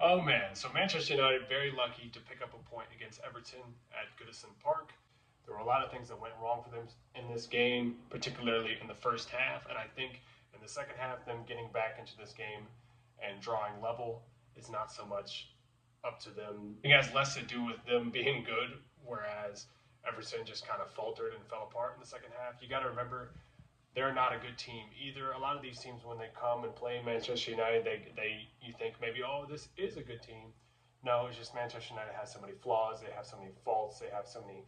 Oh man, so Manchester United very lucky to pick up a point against Everton at Goodison Park. There were a lot of things that went wrong for them in this game, particularly in the first half, and I think in the second half, them getting back into this game and drawing level is not so much up to them. It has less to do with them being good, whereas Everton just kind of faltered and fell apart in the second half. You got to remember they're not a good team either. A lot of these teams, when they come and play Manchester United, they you think maybe, oh, this is a good team. No, it's just Manchester United has so many flaws. They have so many faults. They have so many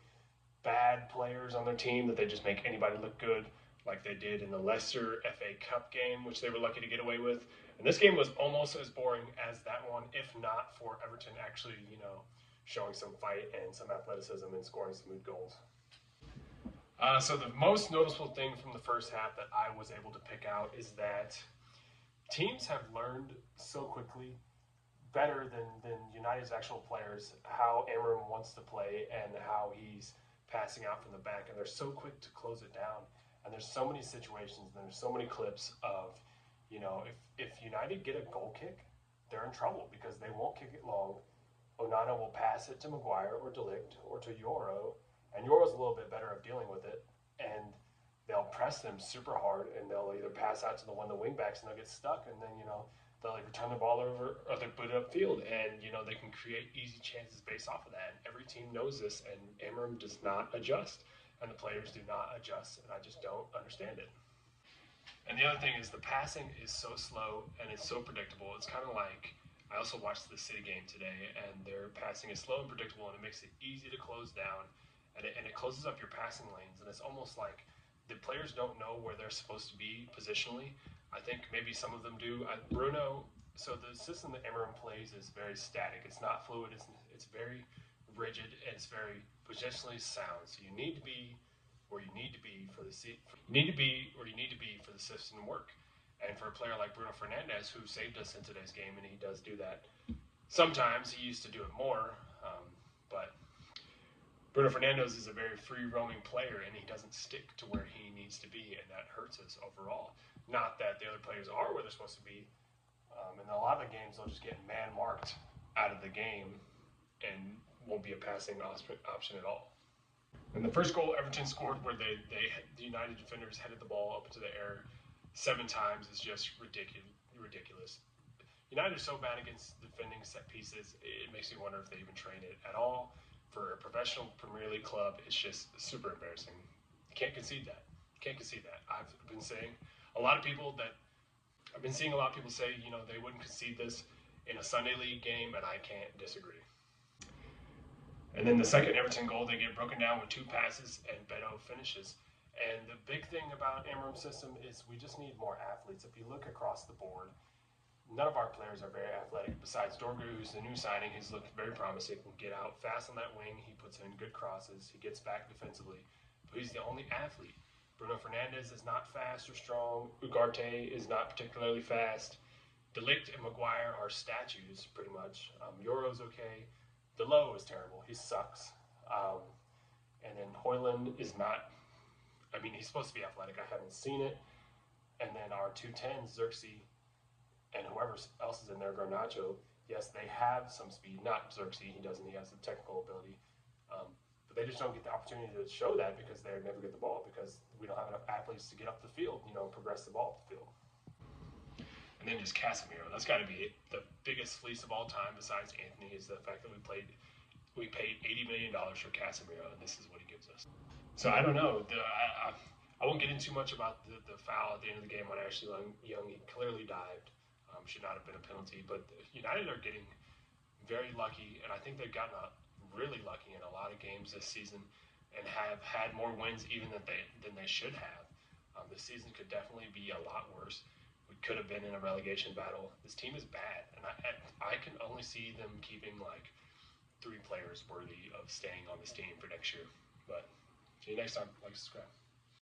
bad players on their team that they just make anybody look good, like they did in the Leicester FA Cup game, which they were lucky to get away with. And this game was almost as boring as that one, if not for Everton actually, showing some fight and some athleticism and scoring some good goals. So the most noticeable thing from the first half that I was able to pick out is that teams have learned so quickly, better than United's actual players, how Amorim wants to play and how he's passing out from the back, and they're so quick to close it down. And there's so many situations, and there's so many clips of, if United get a goal kick, they're in trouble because they won't kick it long. Onana will pass it to Maguire or Delict or to Euro, and Euro's a little bit better at dealing with it, and they'll press them super hard, and they'll either pass out to the wing backs, and they'll get stuck, and then they'll return the ball over or they put it upfield, and they can create easy chances based off of that. And every team knows this, and Amorim does not adjust, and the players do not adjust, and I just don't understand it. And the other thing is the passing is so slow and it's so predictable. It's kind of like I also watched the City game today, and their passing is slow and predictable, and it makes it easy to close down, and it closes up your passing lanes, and it's almost like the players don't know where they're supposed to be positionally. I think maybe some of them do. Bruno, so the system that Amorim plays is very static. It's not fluid. It's very rigid, and it's very positionally sound. So you need to be where you need to be for the system to work. And for a player like Bruno Fernandes, who saved us in today's game, and he does do that sometimes, he used to do it more, but Bruno Fernandes is a very free-roaming player, and he doesn't stick to where he needs to be, and that hurts us overall. Not that the other players are where they're supposed to be. In a lot of the games, they'll just get man-marked out of the game and won't be a passing option at all. And the first goal Everton scored, where the United defenders headed the ball up into the air 7 times, is just ridiculous. United are so bad against defending set pieces, it makes me wonder if they even train it at all. For a professional Premier League club, it's just super embarrassing. You can't concede that. I've been seeing a lot of people say, they wouldn't concede this in a Sunday League game, and I can't disagree. And then the second Everton goal, they get broken down with 2 passes, and Beto finishes. And the big thing about Amorim's system is we just need more athletes. If you look across the board, none of our players are very athletic. Besides Dorgu, who's the new signing, he's looked very promising. He can get out fast on that wing. He puts in good crosses. He gets back defensively. But he's the only athlete. Bruno Fernandes is not fast or strong. Ugarte is not particularly fast. De Ligt and Maguire are statues, pretty much. Euro's okay. Delo is terrible. He sucks. And then Højlund is not. He's supposed to be athletic. I haven't seen it. And then our 210s, Xerxes, and whoever else is in there, Garnacho, yes, they have some speed. Not Xerxes, he doesn't. He has the technical ability. But they just don't get the opportunity to show that because they never get the ball, because we don't have enough athletes to get up the field, progress the ball up the field. And then just Casemiro. That's got to be the biggest fleece of all time besides Anthony, is the fact that we paid $80 million for Casemiro, and this is what he gives us. So I don't know. I won't get into much about the foul at the end of the game on Ashley Young. He clearly dived. Should not have been a penalty. But United are getting very lucky, and I think they've gotten really lucky in a lot of games this season and have had more wins even than they should have. This season could definitely be a lot worse. We could have been in a relegation battle. This team is bad, and I can only see them keeping like 3 players worthy of staying on this team for next year. But see you next time. Like, subscribe.